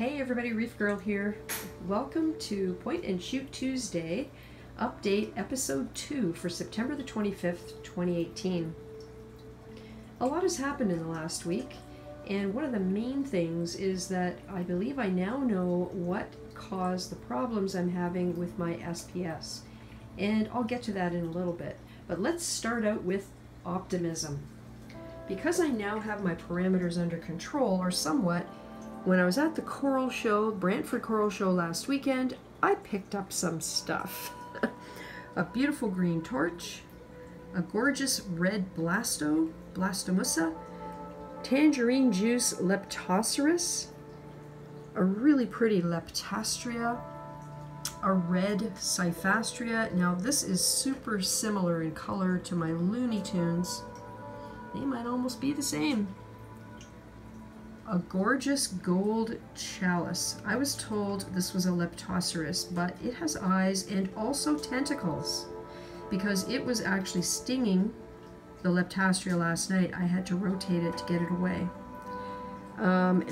Hey everybody, Reefgrrl here. Welcome to Point and Shoot Tuesday, update episode 2 for September the 25th, 2018. A lot has happened in the last week, and one of the main things is that I believe I now know what caused the problems I'm having with my SPS. And I'll get to that in a little bit. But let's start out with optimism. Because I now have my parameters under control, or somewhat, when I was at the Coral Show, Brantford Coral Show last weekend, I picked up some stuff. A beautiful green torch, a gorgeous red blastomussa, tangerine juice leptoceras, a really pretty leptastria, a red cyphastria. Now this is super similar in color to my Looney Tunes. They might almost be the same. A gorgeous gold chalice. I was told this was a leptoceras, but it has eyes and also tentacles. Because it was actually stinging the leptastria last night, I had to rotate it to get it away.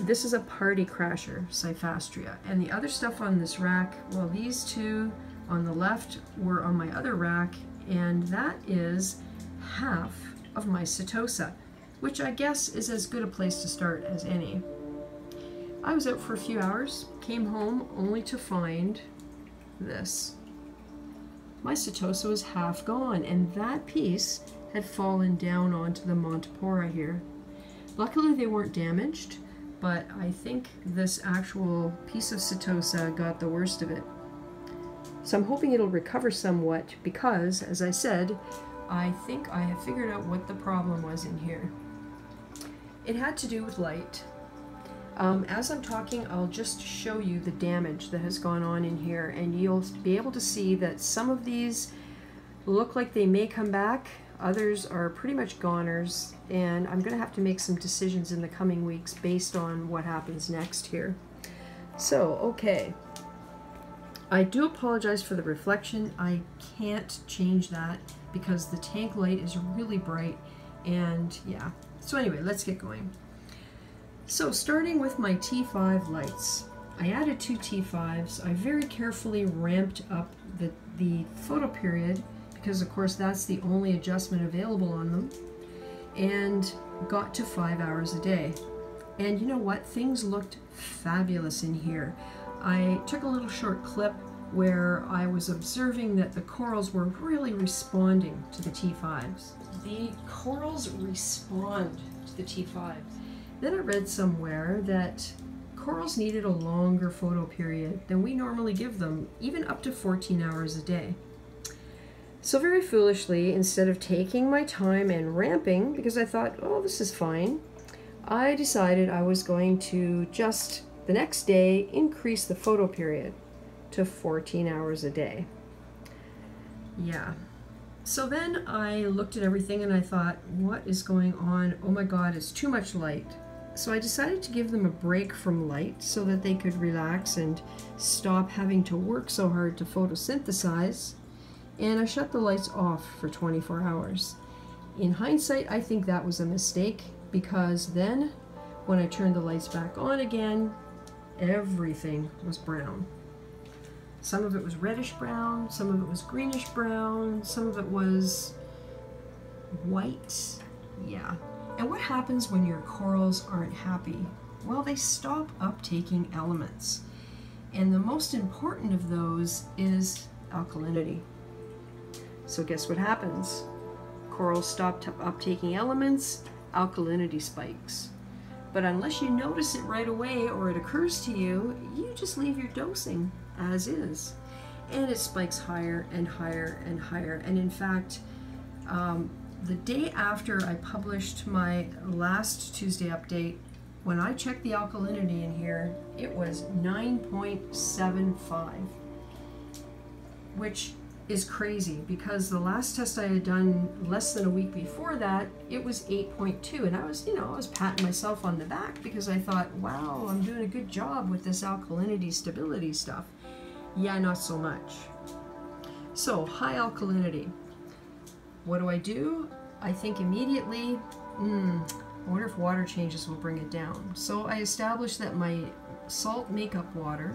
This is a party crasher, cyphastria. And the other stuff on this rack, well, these two on the left were on my other rack, and that is half of my Setosa, which I guess is as good a place to start as any. I was out for a few hours, came home only to find this. My Setosa was half gone, and that piece had fallen down onto the Montipora here. Luckily they weren't damaged, but I think this actual piece of Setosa got the worst of it. So I'm hoping it'll recover somewhat because, as I said, I think I have figured out what the problem was in here. It had to do with light. As I'm talking, I'll just show you the damage that has gone on in here, and you'll be able to see that some of these look like they may come back, others are pretty much goners, and I'm going to have to make some decisions in the coming weeks based on what happens next here. So, okay. I do apologize for the reflection. I can't change that because the tank light is really bright, and yeah. So anyway, let's get going. So starting with my T5 lights, I added 2 T5s. I very carefully ramped up the photo period because of course that's the only adjustment available on them, and got to 5 hours a day. And you know what? Things looked fabulous in here. I took a little short clip where I was observing that the corals were really responding to the T5s. The corals respond to the T5s. Then I read somewhere that corals needed a longer photo period than we normally give them, even up to 14 hours a day. So very foolishly, instead of taking my time and ramping, because I thought, oh, this is fine, I decided I was going to just the next day increase the photo period to 14 hours a day. Yeah. So then I looked at everything and I thought, what is going on? Oh my God, it's too much light. So I decided to give them a break from light so that they could relax and stop having to work so hard to photosynthesize. And I shut the lights off for 24 hours. In hindsight, I think that was a mistake because then when I turned the lights back on again, everything was brown. Some of it was reddish brown, some of it was greenish brown, some of it was white. Yeah. And what happens when your corals aren't happy? Well, they stop uptaking elements. And the most important of those is alkalinity. So guess what happens? Corals stop uptaking elements, alkalinity spikes. But unless you notice it right away or it occurs to you, you just leave your dosing as is. And it spikes higher and higher and higher. And in fact, the day after I published my last Tuesday update, when I checked the alkalinity in here, it was 9.75, which is crazy because the last test I had done less than a week before that, it was 8.2, and I was, I was patting myself on the back because I thought, wow, I'm doing a good job with this alkalinity stability stuff. Yeah, not so much. So high alkalinity. What do? I think immediately, I wonder if water changes will bring it down. So I established that my salt makeup water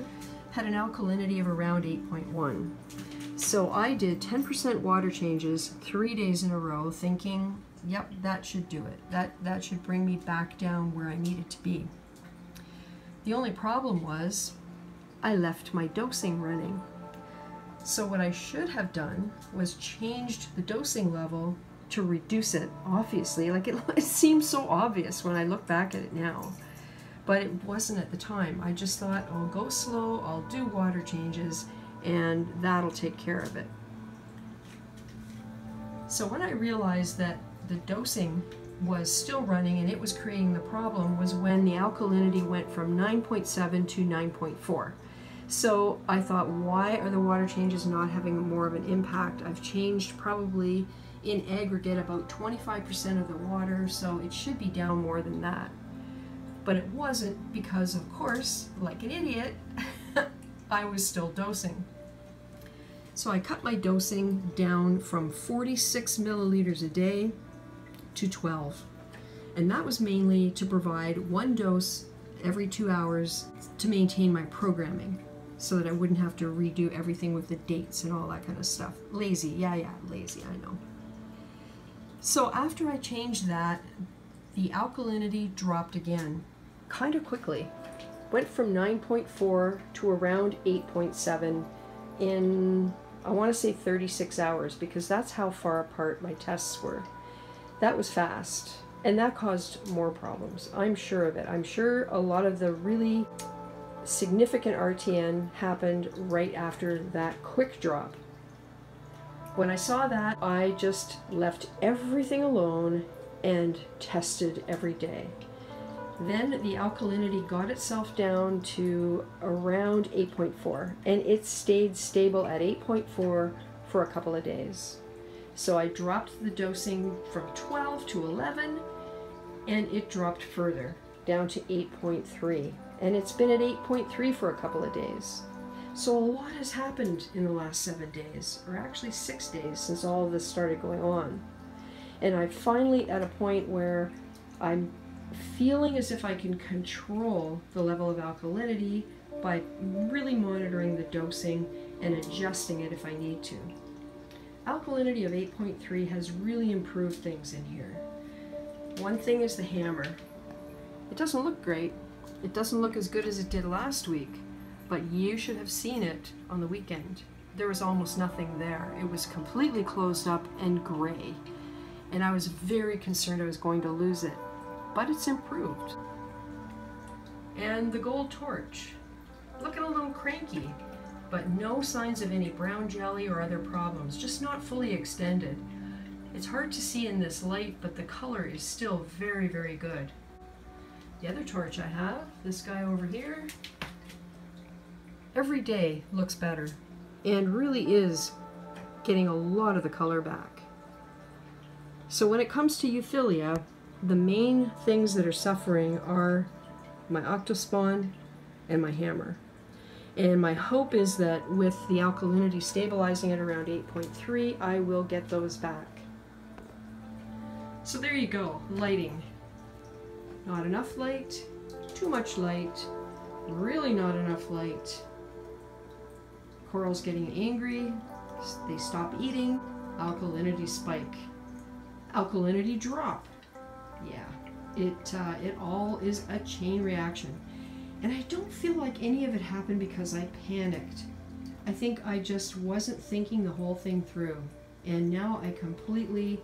had an alkalinity of around 8.1. So I did 10% water changes 3 days in a row, thinking, yep, that should do it. That should bring me back down where I needed to be. The only problem was I left my dosing running. So what I should have done was changed the dosing level to reduce it, obviously. Like it seems so obvious when I look back at it now. But it wasn't at the time. I just thought, I'll go slow, I'll do water changes, and that'll take care of it. So when I realized that the dosing was still running and it was creating the problem was when the alkalinity went from 9.7 to 9.4. So I thought, why are the water changes not having more of an impact? I've changed probably in aggregate about 25% of the water, so it should be down more than that. But it wasn't because, of course, like an idiot, I was still dosing. So I cut my dosing down from 46 milliliters a day to 12. And that was mainly to provide one dose every 2 hours to maintain my programming so that I wouldn't have to redo everything with the dates and all that kind of stuff. Lazy, yeah, lazy, I know. So after I changed that, the alkalinity dropped again, kind of quickly. Went from 9.4 to around 8.7 in, I want to say 36 hours, because that's how far apart my tests were. That was fast, and that caused more problems. I'm sure of it. I'm sure a lot of the really significant RTN happened right after that quick drop. When I saw that, I just left everything alone and tested every day. Then the alkalinity got itself down to around 8.4, and it stayed stable at 8.4 for a couple of days. So I dropped the dosing from 12 to 11, and it dropped further, down to 8.3. And it's been at 8.3 for a couple of days. So a lot has happened in the last 7 days, or actually 6 days, since all of this started going on. And I'm finally at a point where I'm feeling as if I can control the level of alkalinity by really monitoring the dosing and adjusting it if I need to. Alkalinity of 8.3 has really improved things in here. One thing is the hammer. It doesn't look great. It doesn't look as good as it did last week, but you should have seen it on the weekend. There was almost nothing there. It was completely closed up and gray, and I was very concerned I was going to lose it. But it's improved. And the gold torch. Looking a little cranky, but no signs of any brown jelly or other problems, just not fully extended. It's hard to see in this light, but the color is still very, very good. The other torch I have, this guy over here, every day looks better and really is getting a lot of the color back. So when it comes to Euphyllia, the main things that are suffering are my octospawn and my hammer. And my hope is that with the alkalinity stabilizing at around 8.3, I will get those back. So there you go, lighting. Not enough light, too much light, really not enough light. Coral's getting angry, they stop eating, alkalinity spike. Alkalinity drop. Yeah, it all is a chain reaction. And I don't feel like any of it happened because I panicked. I think I just wasn't thinking the whole thing through. And now I completely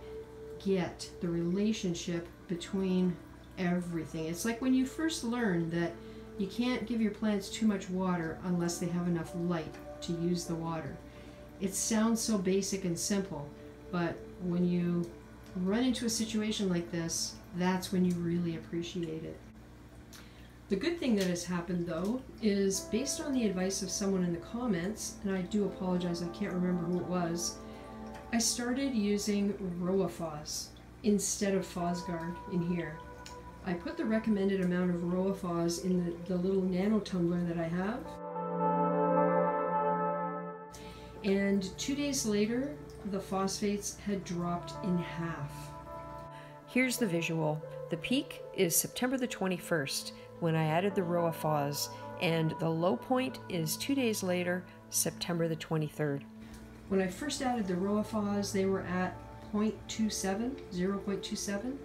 get the relationship between everything. It's like when you first learn that you can't give your plants too much water unless they have enough light to use the water. It sounds so basic and simple, but when you run into a situation like this, that's when you really appreciate it. The good thing that has happened, though, is based on the advice of someone in the comments, and I do apologize, I can't remember who it was, I started using Roaphos instead of Fosguard in here. I put the recommended amount of Roaphos in the little nano tumbler that I have. And 2 days later, the phosphates had dropped in half. Here's the visual. The peak is September the 21st when I added the Roaphos, and the low point is 2 days later, September the 23rd. When I first added the ROAFAs, they were at 0.27,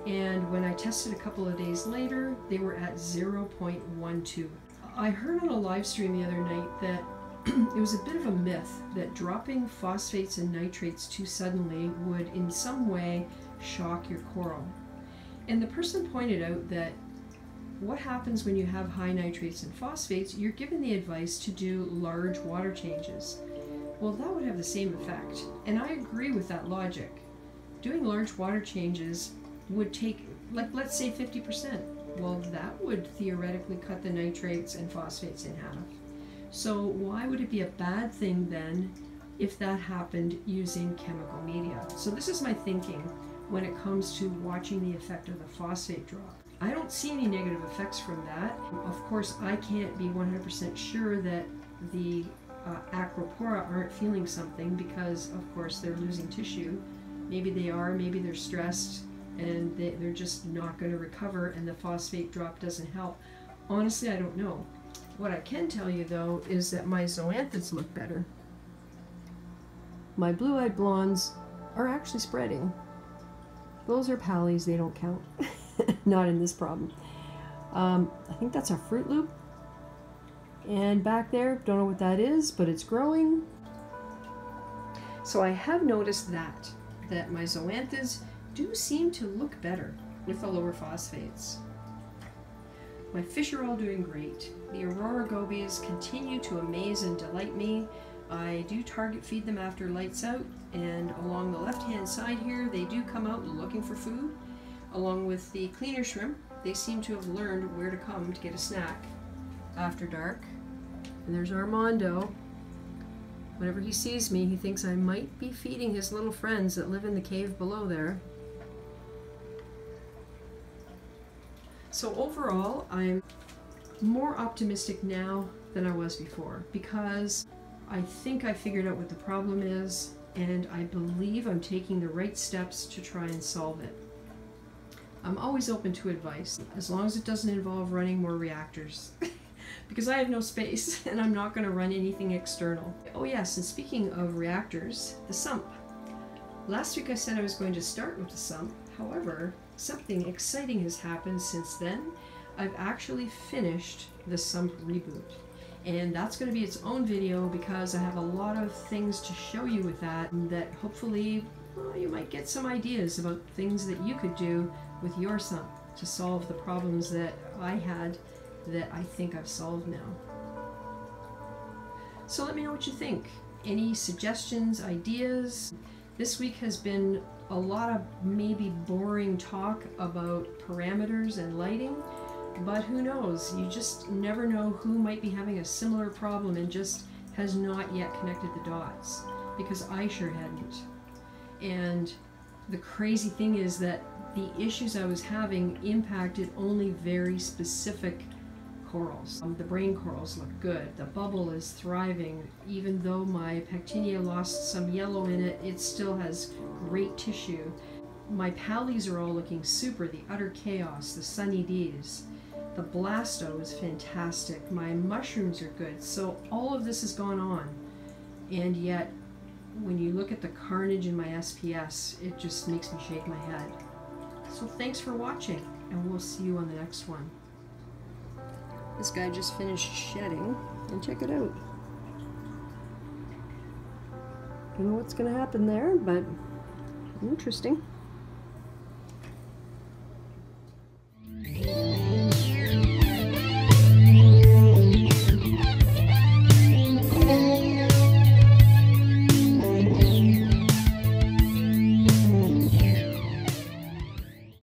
and when I tested a couple of days later, they were at 0.12. I heard on a live stream the other night that it was a bit of a myth that dropping phosphates and nitrates too suddenly would in some way shock your coral. And the person pointed out that what happens when you have high nitrates and phosphates, you're given the advice to do large water changes. Well, that would have the same effect, and I agree with that logic. Doing large water changes would take, like, let's say 50%. Well, that would theoretically cut the nitrates and phosphates in half. So why would it be a bad thing then if that happened using chemical media? So this is my thinking when it comes to watching the effect of the phosphate drop. I don't see any negative effects from that. Of course, I can't be 100% sure that the acropora aren't feeling something because, of course, they're losing tissue. Maybe they are, maybe they're stressed and they're just not going to recover and the phosphate drop doesn't help. Honestly, I don't know. What I can tell you, though, is that my zoanthids look better. My blue-eyed blondes are actually spreading. Those are pallies, they don't count. Not in this problem. I think that's a Fruit Loop. And back there, don't know what that is, but it's growing. So I have noticed that my zoanthids do seem to look better with the lower phosphates. My fish are all doing great. The Aurora gobies continue to amaze and delight me. I do target feed them after lights out, and along the left-hand side here, they do come out looking for food. Along with the cleaner shrimp, they seem to have learned where to come to get a snack after dark. And there's Armando. Whenever he sees me, he thinks I might be feeding his little friends that live in the cave below there. So overall, I'm more optimistic now than I was before because I think I figured out what the problem is, and I believe I'm taking the right steps to try and solve it. I'm always open to advice, as long as it doesn't involve running more reactors. Because I have no space, and I'm not going to run anything external. Oh yes, and speaking of reactors, the sump. Last week I said I was going to start with the sump. However, something exciting has happened since then. I've actually finished the sump reboot. And that's going to be its own video because I have a lot of things to show you with that hopefully you might get some ideas about things that you could do with your sump to solve the problems that I had that I think I've solved now. So let me know what you think. Any suggestions, ideas? This week has been a lot of maybe boring talk about parameters and lighting, but who knows? You just never know who might be having a similar problem and just has not yet connected the dots, because I sure hadn't. And the crazy thing is that the issues I was having impacted only very specific corals. The brain corals look good. The bubble is thriving. Even though my Pectinia lost some yellow in it, it still has great tissue. My pallies are all looking super. The Utter Chaos, the Sunny D's. The Blasto is fantastic. My mushrooms are good. So all of this has gone on. And yet, when you look at the carnage in my SPS, it just makes me shake my head. So thanks for watching, and we'll see you on the next one. This guy just finished shedding, and check it out. Don't know what's going to happen there, but interesting.